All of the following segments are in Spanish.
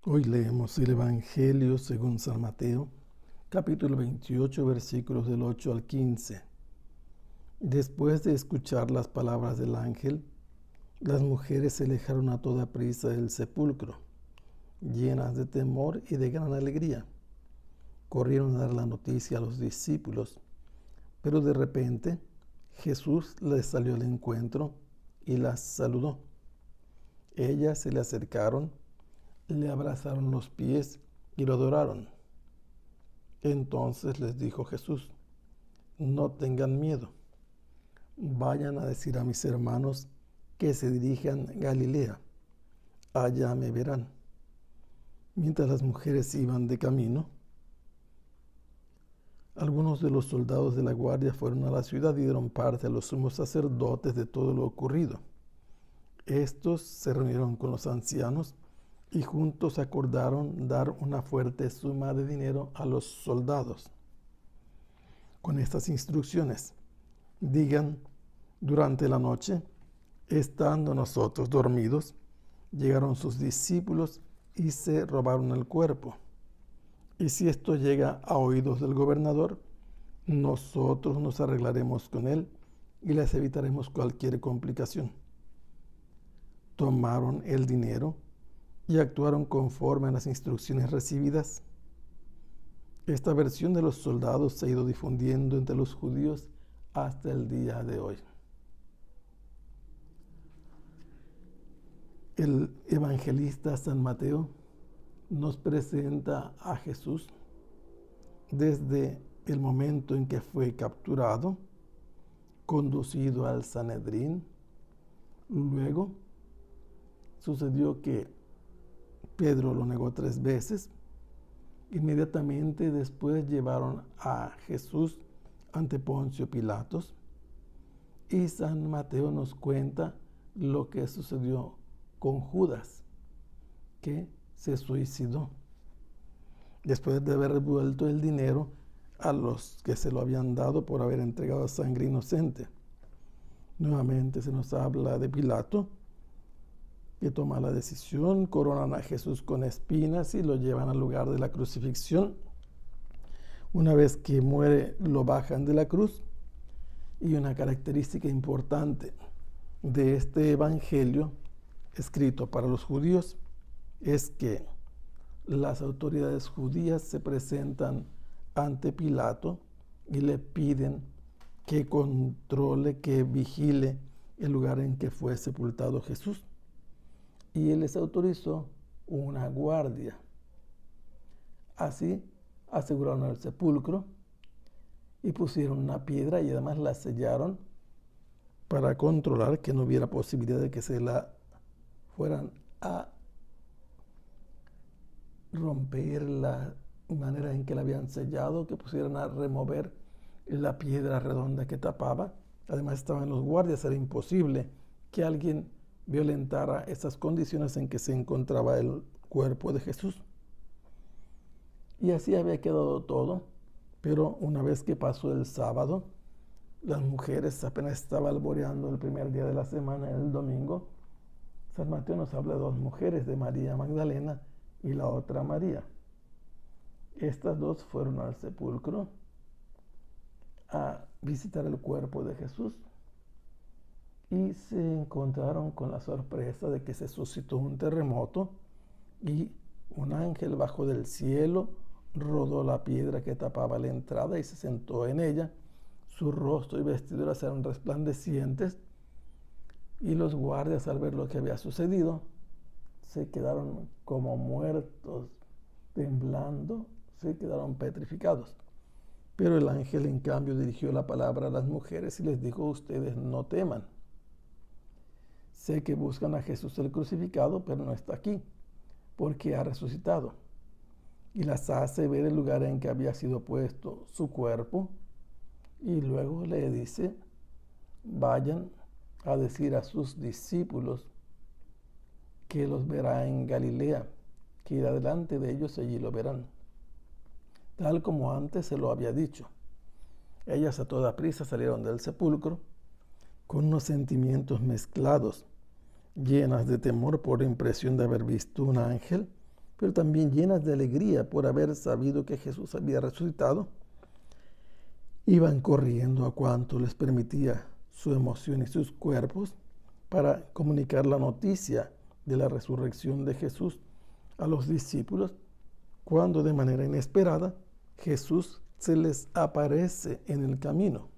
Hoy leemos el Evangelio según San Mateo, capítulo 28, versículos del 8 al 15. Después de escuchar las palabras del ángel, las mujeres se alejaron a toda prisa del sepulcro, llenas de temor y de gran alegría. Corrieron a dar la noticia a los discípulos, pero de repente Jesús les salió al encuentro y las saludó. Ellas se le acercaron, le abrazaron los pies y lo adoraron. Entonces les dijo Jesús: no tengan miedo, vayan a decir a mis hermanos que se dirijan a Galilea, allá me verán. Mientras las mujeres iban de camino, algunos de los soldados de la guardia fueron a la ciudad y dieron parte a los sumos sacerdotes de todo lo ocurrido. Estos se reunieron con los ancianos y juntos acordaron dar una fuerte suma de dinero a los soldados, con estas instrucciones: digan, durante la noche, estando nosotros dormidos, llegaron sus discípulos y se robaron el cuerpo. Y si esto llega a oídos del gobernador, nosotros nos arreglaremos con él y les evitaremos cualquier complicación. Tomaron el dinero y actuaron conforme a las instrucciones recibidas. Esta versión de los soldados se ha ido difundiendo entre los judíos hasta el día de hoy. El evangelista San Mateo nos presenta a Jesús desde el momento en que fue capturado, conducido al Sanedrín. Luego sucedió que Pedro lo negó 3 veces. Inmediatamente después llevaron a Jesús ante Poncio Pilatos. Y San Mateo nos cuenta lo que sucedió con Judas, que se suicidó después de haber devuelto el dinero a los que se lo habían dado por haber entregado sangre inocente. Nuevamente se nos habla de Pilato, que toma la decisión, coronan a Jesús con espinas y lo llevan al lugar de la crucifixión. Una vez que muere, lo bajan de la cruz. Y una característica importante de este evangelio escrito para los judíos es que las autoridades judías se presentan ante Pilato y le piden que controle, que vigile el lugar en que fue sepultado Jesús. Y él les autorizó una guardia. Así aseguraron el sepulcro y pusieron una piedra y además la sellaron para controlar que no hubiera posibilidad de que se la fueran a romper la manera en que la habían sellado, que pusieran a remover la piedra redonda que tapaba. Además estaban los guardias, era imposible que alguien violentara esas condiciones en que se encontraba el cuerpo de Jesús. Y así había quedado todo, pero una vez que pasó el sábado, las mujeres apenas estaba alboreando el primer día de la semana, el domingo. San Mateo nos habla de 2 mujeres, de María Magdalena y la otra María. Estas 2 fueron al sepulcro a visitar el cuerpo de Jesús y se encontraron con la sorpresa de que se suscitó un terremoto y un ángel bajó del cielo, rodó la piedra que tapaba la entrada y se sentó en ella. Su rostro y vestiduras eran resplandecientes y los guardias, al ver lo que había sucedido, se quedaron como muertos, temblando, se quedaron petrificados. Pero el ángel, en cambio, dirigió la palabra a las mujeres y les dijo: ustedes no teman. Sé que buscan a Jesús el crucificado, pero no está aquí, porque ha resucitado. Y las hace ver el lugar en que había sido puesto su cuerpo. Y luego le dice: vayan a decir a sus discípulos que los verá en Galilea, que irá delante de ellos y allí lo verán. Tal como antes se lo había dicho. Ellas a toda prisa salieron del sepulcro con unos sentimientos mezclados, llenas de temor por la impresión de haber visto un ángel, pero también llenas de alegría por haber sabido que Jesús había resucitado, iban corriendo a cuanto les permitía su emoción y sus cuerpos para comunicar la noticia de la resurrección de Jesús a los discípulos, cuando de manera inesperada Jesús se les aparece en el camino.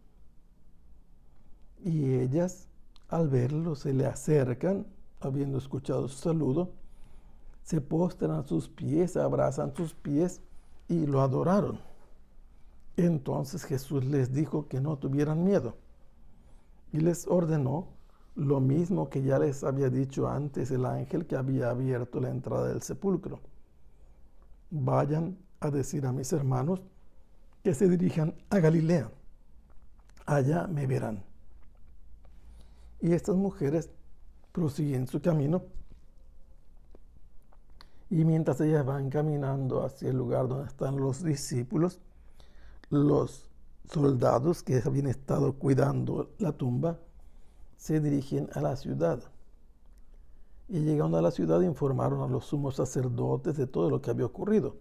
Y ellas, al verlo, se le acercan, habiendo escuchado su saludo, se postran a sus pies, abrazan sus pies y lo adoraron. Entonces Jesús les dijo que no tuvieran miedo y les ordenó lo mismo que ya les había dicho antes el ángel que había abierto la entrada del sepulcro. Vayan a decir a mis hermanos que se dirijan a Galilea. Allá me verán. Y estas mujeres prosiguen su camino. Y mientras ellas van caminando hacia el lugar donde están los discípulos, los soldados que habían estado cuidando la tumba se dirigen a la ciudad. Y llegando a la ciudad informaron a los sumos sacerdotes de todo lo que había ocurrido.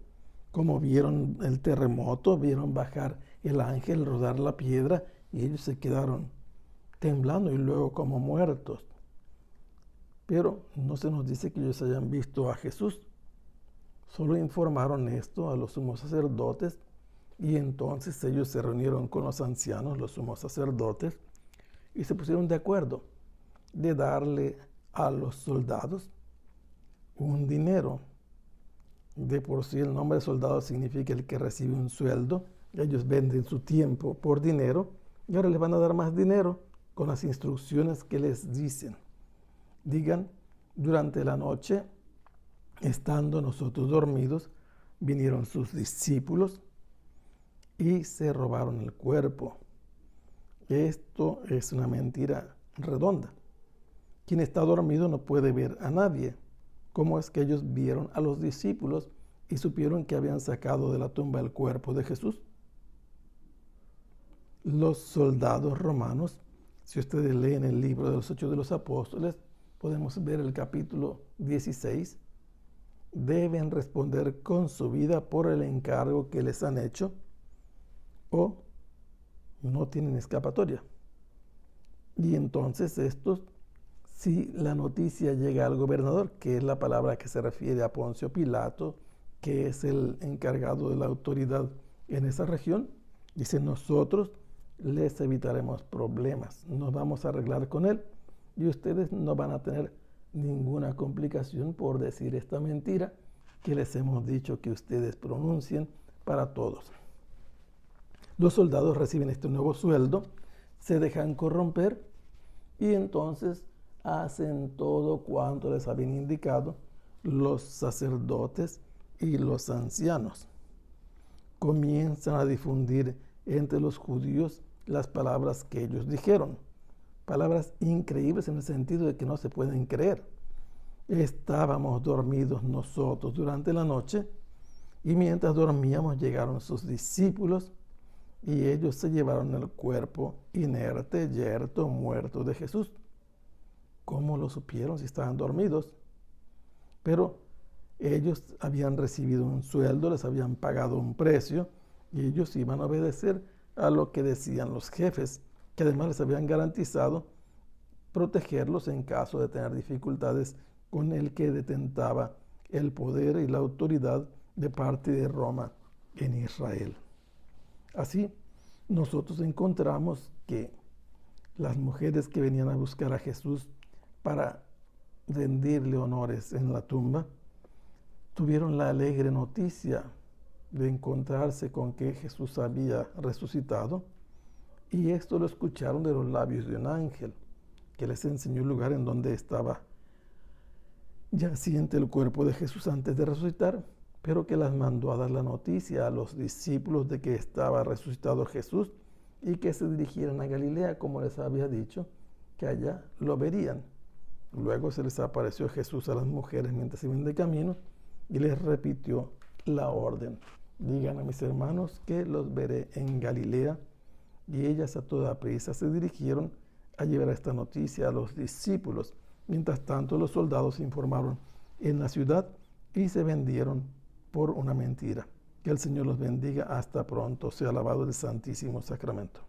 Como vieron el terremoto, vieron bajar el ángel, rodar la piedra, y ellos se quedaron temblando y luego como muertos. Pero no se nos dice que ellos hayan visto a Jesús. Solo informaron esto a los sumos sacerdotes, y entonces ellos se reunieron con los ancianos, los sumos sacerdotes, y se pusieron de acuerdo de darle a los soldados un dinero. De por sí el nombre de soldado significa el que recibe un sueldo. Ellos venden su tiempo por dinero y ahora les van a dar más dinero con las instrucciones que les dicen. Digan, durante la noche, estando nosotros dormidos, vinieron sus discípulos y se robaron el cuerpo. Esto es una mentira redonda. Quien está dormido no puede ver a nadie. ¿Cómo es que ellos vieron a los discípulos y supieron que habían sacado de la tumba el cuerpo de Jesús? Los soldados romanos, si ustedes leen el libro de los Hechos de los Apóstoles, podemos ver el capítulo 16, deben responder con su vida por el encargo que les han hecho o no tienen escapatoria. Y entonces estos, si la noticia llega al gobernador, que es la palabra que se refiere a Poncio Pilato, que es el encargado de la autoridad en esa región, dice, nosotros les evitaremos problemas, nos vamos a arreglar con él y ustedes no van a tener ninguna complicación por decir esta mentira que les hemos dicho que ustedes pronuncien para todos. Los soldados reciben este nuevo sueldo, se dejan corromper y entonces hacen todo cuanto les habían indicado los sacerdotes y los ancianos. Comienzan a difundir entre los judíos las palabras que ellos dijeron. Palabras increíbles en el sentido de que no se pueden creer. Estábamos dormidos nosotros durante la noche y mientras dormíamos llegaron sus discípulos y ellos se llevaron el cuerpo inerte, yerto, muerto de Jesús. ¿Cómo lo supieron si estaban dormidos? Pero ellos habían recibido un sueldo, les habían pagado un precio y ellos iban a obedecer a lo que decían los jefes, que además les habían garantizado protegerlos en caso de tener dificultades con el que detentaba el poder y la autoridad de parte de Roma en Israel. Así, nosotros encontramos que las mujeres que venían a buscar a Jesús para rendirle honores en la tumba, tuvieron la alegre noticia de encontrarse con que Jesús había resucitado, y esto lo escucharon de los labios de un ángel que les enseñó el lugar en donde estaba yaciente el cuerpo de Jesús antes de resucitar, pero que las mandó a dar la noticia a los discípulos de que estaba resucitado Jesús y que se dirigieran a Galilea, como les había dicho, que allá lo verían. Luego se les apareció Jesús a las mujeres mientras iban de camino y les repitió la orden. Digan a mis hermanos que los veré en Galilea. Y ellas a toda prisa se dirigieron a llevar esta noticia a los discípulos. Mientras tanto, los soldados informaron en la ciudad y se vendieron por una mentira. Que el Señor los bendiga. Hasta pronto. Sea alabado el Santísimo Sacramento.